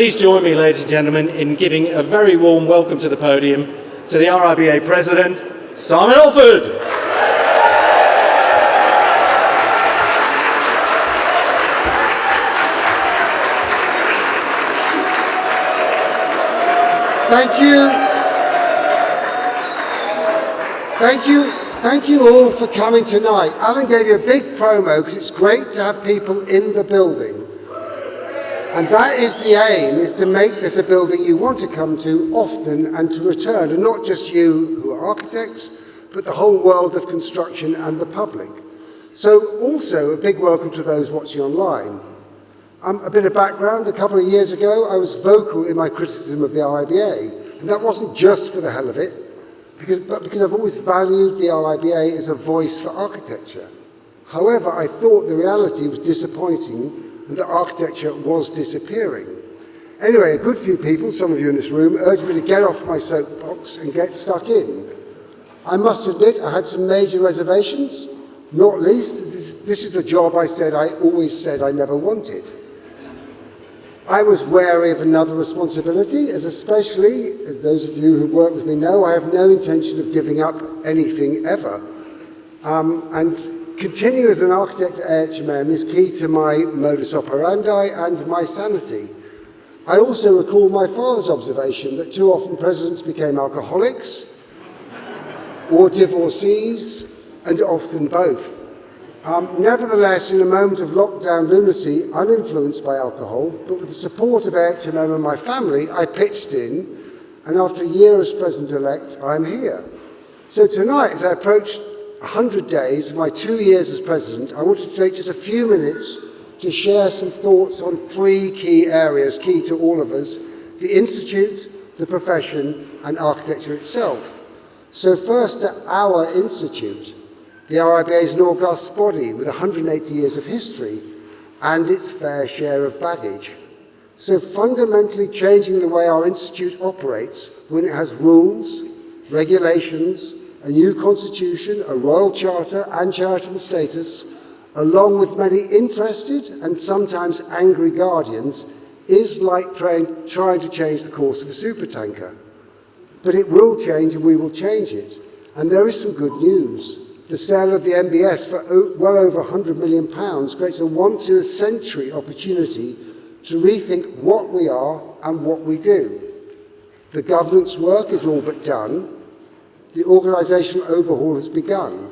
please join me, ladies and gentlemen, in giving a very warm welcome to the podium to the RIBA President, Simon Allford. Thank you all for coming tonight. Alan gave you a big promo because it's great to have people in the building. And that is the aim, is to make this a building you want to come to often and to return. And not just you who are architects, but the whole world of construction and the public. So also a big welcome to those watching online. A bit of background, a couple of years ago I was vocal in my criticism of the RIBA. And that wasn't just for the hell of it, but because I've always valued the RIBA as a voice for architecture. However, I thought the reality was disappointing and that architecture was disappearing. Anyway, a good few people, some of you in this room, urged me to get off my soapbox and get stuck in. I must admit I had some major reservations, not least this is the job I always said I never wanted. I was wary of another responsibility, as especially, as those of you who work with me know, I have no intention of giving up anything ever. And continue as an architect at HMM is key to my modus operandi and my sanity. I also recall my father's observation that too often presidents became alcoholics or divorcees, and often both. Nevertheless, in a moment of lockdown lunacy, uninfluenced by alcohol, but with the support of HMM and my family, I pitched in, and after a year as President-elect, I'm here. So tonight, as I approach 100 days of my 2 years as President, I wanted to take just a few minutes to share some thoughts on three key areas, key to all of us: the Institute, the profession, and architecture itself. So first to our Institute. The RIBA is an august body with 180 years of history and its fair share of baggage. So fundamentally changing the way our institute operates when it has rules, regulations, a new constitution, a royal charter and charitable status, along with many interested and sometimes angry guardians, is like trying to change the course of a supertanker. But it will change and we will change it. And there is some good news. The sale of the MBS for well over £100 million creates a once-in-a-century opportunity to rethink what we are and what we do. The governance work is all but done. The organisational overhaul has begun.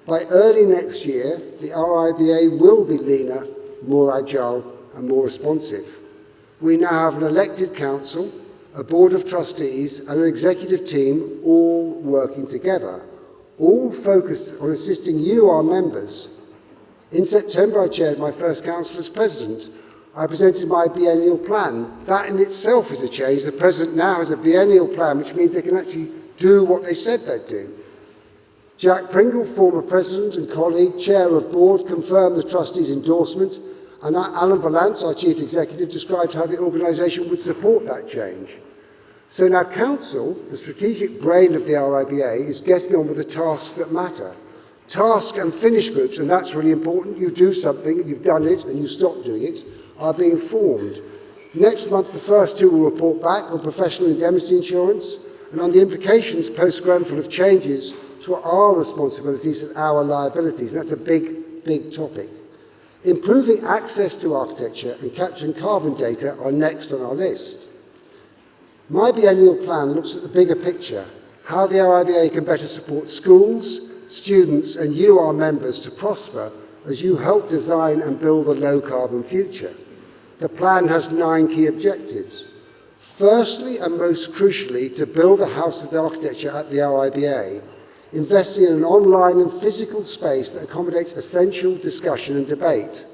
By early next year, the RIBA will be leaner, more agile and more responsive. We now have an elected council, a board of trustees and an executive team all working together, all focused on assisting you, our members. In September, I chaired my first council as President. I presented my biennial plan. That in itself is a change. The President now has a biennial plan, which means they can actually do what they said they'd do. Jack Pringle, former President and colleague, Chair of Board, confirmed the trustees' endorsement, and Alan Vallance, our Chief Executive, described how the organisation would support that change. So now Council, the strategic brain of the RIBA, is getting on with the tasks that matter. Task and finish groups, and that's really important. You do something, you've done it, and you stop doing it, are being formed. Next month, the first two will report back on professional indemnity insurance and on the implications post-Grenfell of changes to our responsibilities and our liabilities. That's a big, big topic. Improving access to architecture and capturing carbon data are next on our list. My biennial plan looks at the bigger picture, how the RIBA can better support schools, students and you, our members, to prosper as you help design and build a low-carbon future. The plan has 9 key objectives. Firstly, and most crucially, to build a house of the architecture at the RIBA, investing in an online and physical space that accommodates essential discussion and debate.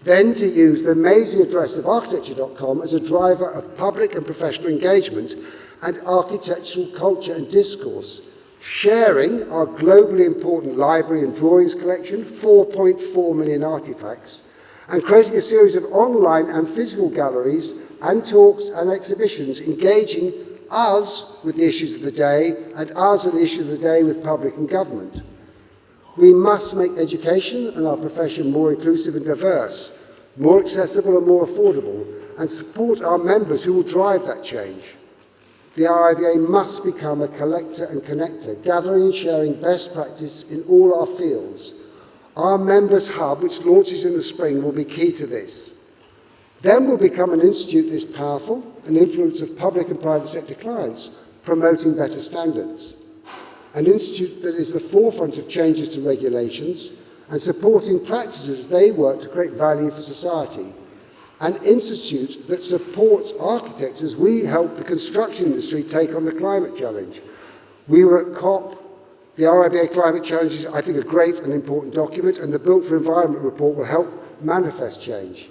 Then to use the amazing address of architecture.com as a driver of public and professional engagement and architectural culture and discourse, sharing our globally important library and drawings collection, 4.4 million artifacts, and creating a series of online and physical galleries and talks and exhibitions engaging us with the issues of the day and us and the issues of the day with public and government. We must make education and our profession more inclusive and diverse, more accessible and more affordable, and support our members who will drive that change. The RIBA must become a collector and connector, gathering and sharing best practice in all our fields. Our members' hub, which launches in the spring, will be key to this. Then we'll become an institute that is powerful, an influence of public and private sector clients, promoting better standards. An institute that is the forefront of changes to regulations and supporting practices as they work to create value for society. An institute that supports architects as we help the construction industry take on the climate challenge. We were at COP. The RIBA Climate Challenge is, I think, a great and important document, and the Built for Environment report will help manifest change.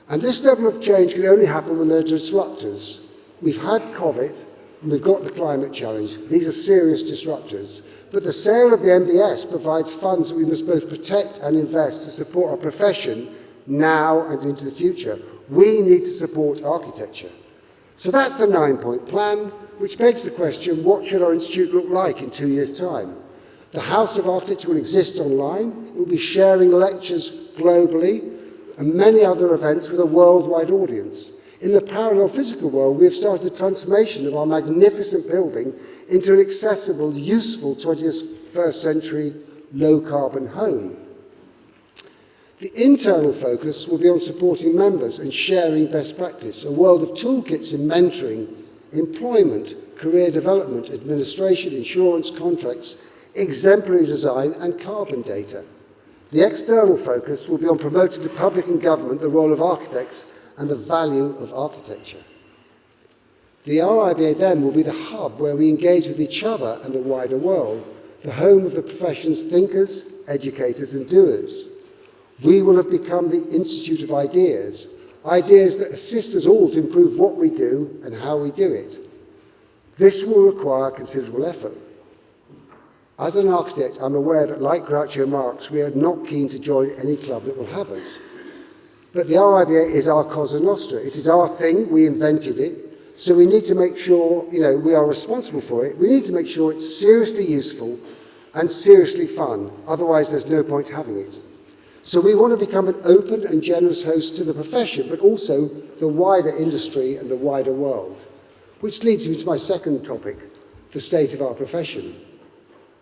And this level of change can only happen when there are disruptors. We've had COVID, and we've got the climate challenge. These are serious disruptors. But the sale of the MBS provides funds that we must both protect and invest to support our profession now and into the future. We need to support architecture. So that's the 9-point plan, which begs the question, what should our institute look like in 2 years' time? The House of Architecture will exist online. It will be sharing lectures globally and many other events with a worldwide audience. In the parallel physical world, we have started the transformation of our magnificent building into an accessible, useful 21st century low-carbon home. The internal focus will be on supporting members and sharing best practice, a world of toolkits in mentoring, employment, career development, administration, insurance, contracts, exemplary design, and carbon data. The external focus will be on promoting to public and government the role of architects and the value of architecture. The RIBA then will be the hub where we engage with each other and the wider world, the home of the profession's thinkers, educators, and doers. We will have become the Institute of Ideas, ideas that assist us all to improve what we do and how we do it. This will require considerable effort. As an architect, I'm aware that, like Groucho Marx, we are not keen to join any club that will have us. But the RIBA is our Cosa Nostra. It is our thing. We invented it. So we need to make sure, we are responsible for it. We need to make sure it's seriously useful and seriously fun. Otherwise, there's no point having it. So we want to become an open and generous host to the profession, but also the wider industry and the wider world. Which leads me to my second topic, the state of our profession.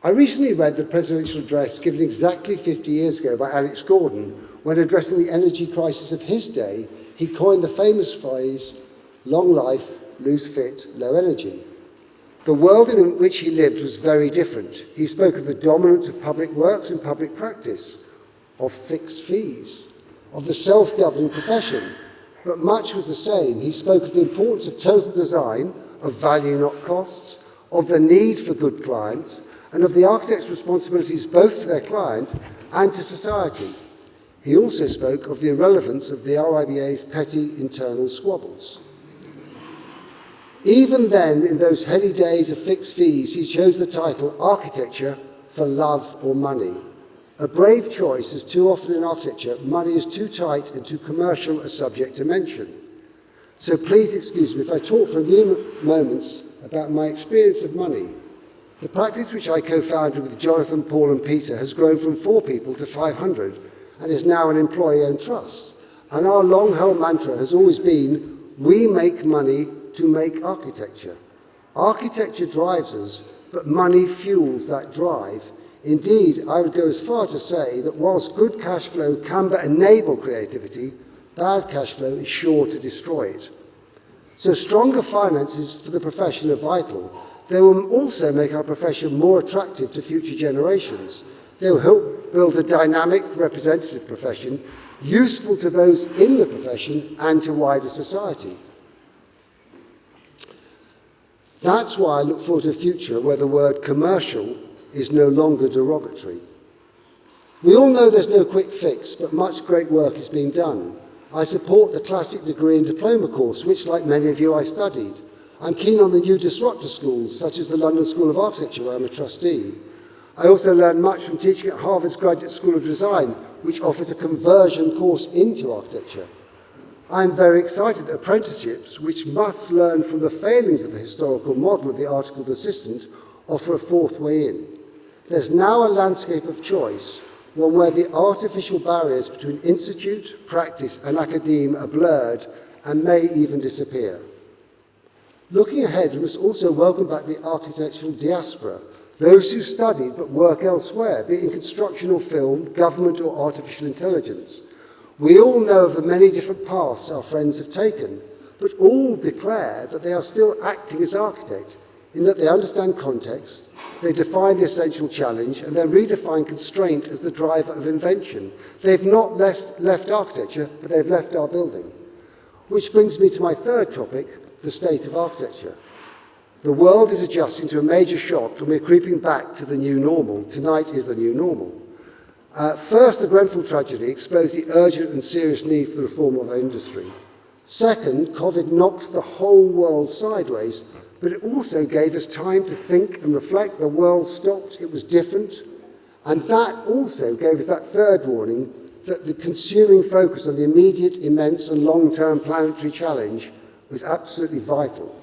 I recently read the presidential address given exactly 50 years ago by Alex Gordon, when addressing the energy crisis of his day. He coined the famous phrase, long life, loose fit, low energy. The world in which he lived was very different. He spoke of the dominance of public works and public practice, of fixed fees, of the self-governing profession. But much was the same. He spoke of the importance of total design, of value not costs, of the need for good clients, and of the architect's responsibilities both to their client and to society. He also spoke of the irrelevance of the RIBA's petty internal squabbles. Even then, in those heady days of fixed fees, he chose the title Architecture for Love or Money. A brave choice, as too often in architecture, money is too tight and too commercial a subject to mention. So please excuse me if I talk for a few moments about my experience of money. The practice which I co-founded with Jonathan, Paul and Peter has grown from 4 people to 500 and is now an employee-owned trust. And our long-held mantra has always been, we make money to make architecture. Architecture drives us, but money fuels that drive. Indeed, I would go as far to say that whilst good cash flow can but enable creativity, bad cash flow is sure to destroy it. So stronger finances for the profession are vital. They will also make our profession more attractive to future generations. They will help build a dynamic, representative profession, useful to those in the profession and to wider society. That's why I look forward to a future where the word commercial is no longer derogatory. We all know there's no quick fix, but much great work is being done. I support the classic degree and diploma course, which, like many of you, I studied. I'm keen on the new disruptor schools, such as the London School of Architecture, where I'm a trustee. I also learned much from teaching at Harvard's Graduate School of Design, which offers a conversion course into architecture. I'm very excited that apprenticeships, which must learn from the failings of the historical model of the articled assistant, offer a fourth way in. There's now a landscape of choice, one where the artificial barriers between institute, practice and academe are blurred and may even disappear. Looking ahead, we must also welcome back the architectural diaspora, those who studied but work elsewhere, be it in construction or film, government or artificial intelligence. We all know of the many different paths our friends have taken, but all declare that they are still acting as architects, in that they understand context, they define the essential challenge, and then redefine constraint as the driver of invention. They've not left architecture, but they've left our building. Which brings me to my third topic, the state of architecture. The world is adjusting to a major shock, and we're creeping back to the new normal. Tonight is the new normal. First, the Grenfell tragedy exposed the urgent and serious need for the reform of our industry. Second, COVID knocked the whole world sideways, but it also gave us time to think and reflect. The world stopped, it was different. And that also gave us that third warning that the consuming focus on the immediate, immense and long-term planetary challenge was absolutely vital.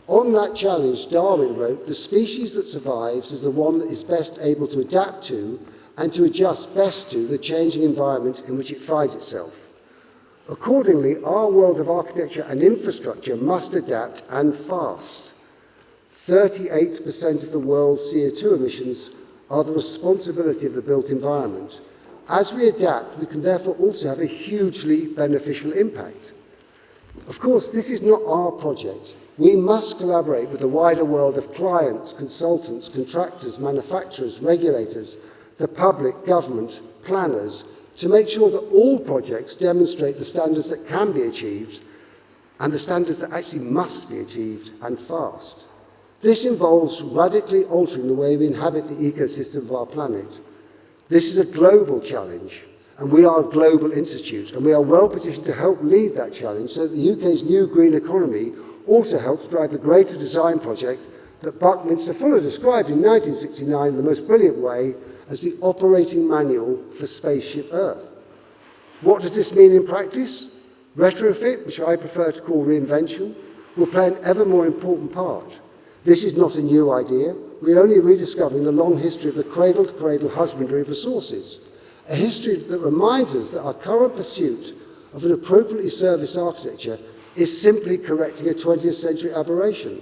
On that challenge, Darwin wrote, "The species that survives is the one that is best able to adapt to and to adjust best to the changing environment in which it finds itself." Accordingly, our world of architecture and infrastructure must adapt, and fast. 38% of the world's CO2 emissions are the responsibility of the built environment. As we adapt, we can therefore also have a hugely beneficial impact. Of course, this is not our project. We must collaborate with the wider world of clients, consultants, contractors, manufacturers, regulators, the public, government, planners, to make sure that all projects demonstrate the standards that can be achieved and the standards that actually must be achieved, and fast. This involves radically altering the way we inhabit the ecosystem of our planet. This is a global challenge, and we are a global institute, and we are well positioned to help lead that challenge so that the UK's new green economy also helps drive the greater design project that Buckminster Fuller described in 1969 in the most brilliant way as the operating manual for Spaceship Earth. What does this mean in practice? Retrofit, which I prefer to call reinvention, will play an ever more important part. This is not a new idea. We're only rediscovering the long history of the cradle-to-cradle husbandry of resources, a history that reminds us that our current pursuit of an appropriately serviced architecture is simply correcting a 20th century aberration.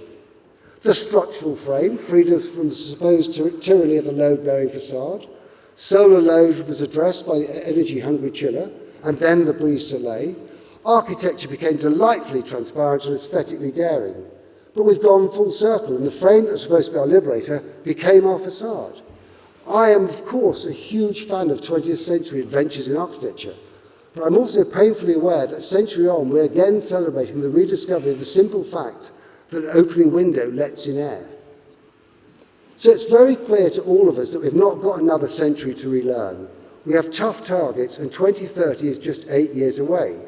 The structural frame freed us from the supposed tyranny of the load-bearing facade. Solar load was addressed by the energy-hungry chiller, and then the brise-soleil. Architecture became delightfully transparent and aesthetically daring. But we've gone full circle, and the frame that was supposed to be our liberator became our facade. I am, of course, a huge fan of 20th century adventures in architecture, but I'm also painfully aware that a century on, we're again celebrating the rediscovery of the simple fact that an opening window lets in air. So it's very clear to all of us that we've not got another century to relearn. We have tough targets, and 2030 is just 8 years away.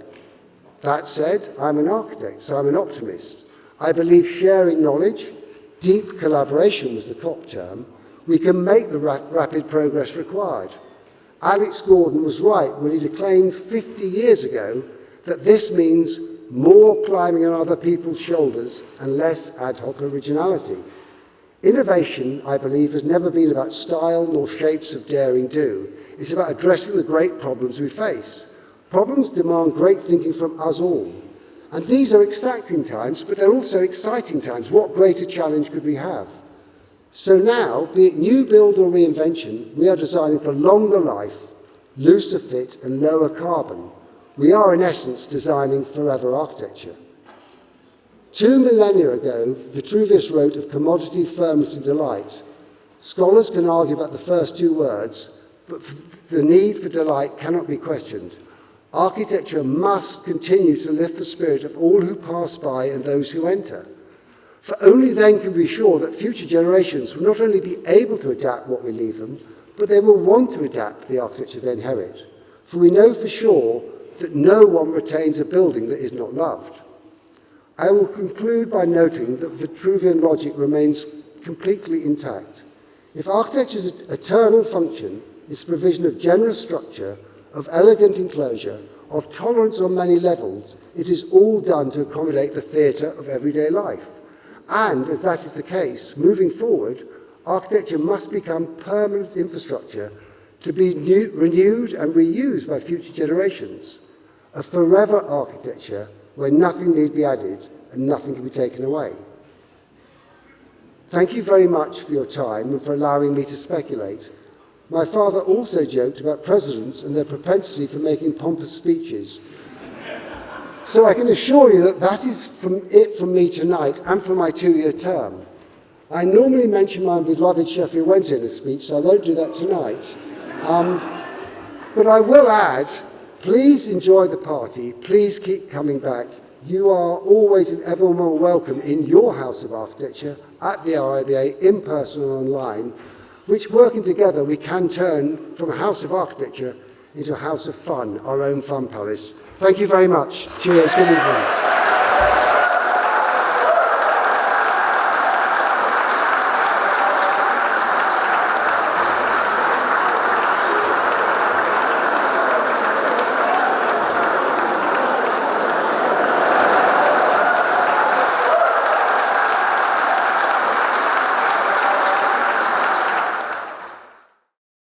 That said, I'm an architect, so I'm an optimist. I believe sharing knowledge, deep collaboration was the COP term, we can make the rapid progress required. Alex Gordon was right when he declaimed 50 years ago that this means more climbing on other people's shoulders and less ad hoc originality. Innovation, I believe, has never been about style nor shapes of daring do. It's about addressing the great problems we face. Problems demand great thinking from us all. And these are exacting times, but they're also exciting times. What greater challenge could we have? So now, be it new build or reinvention, we are designing for longer life, looser fit and lower carbon. We are, in essence, designing forever architecture. 2 millennia ago, Vitruvius wrote of commodity, firmness and delight. Scholars can argue about the first two words, but the need for delight cannot be questioned. Architecture must continue to lift the spirit of all who pass by and those who enter. For only then can we be sure that future generations will not only be able to adapt what we leave them, but they will want to adapt the architecture they inherit. For we know for sure that no one retains a building that is not loved. I will conclude by noting that Vitruvian logic remains completely intact. If architecture's eternal function is the provision of generous structure, of elegant enclosure, of tolerance on many levels, it is all done to accommodate the theatre of everyday life. And as that is the case, moving forward, architecture must become permanent infrastructure to be renewed and reused by future generations. A forever architecture where nothing need be added and nothing can be taken away. Thank you very much for your time and for allowing me to speculate. My father also joked about presidents and their propensity for making pompous speeches. So I can assure you that that is it from me tonight and for my 2-year term. I normally mention my beloved Sheffield Wednesday in a speech, so I won't do that tonight. But I will add, please enjoy the party, please keep coming back. You are always and ever more welcome in your House of Architecture, at the RIBA, in person and online, which working together we can turn from a House of Architecture into a House of Fun, our own fun palace. Thank you very much. Cheers. Good evening.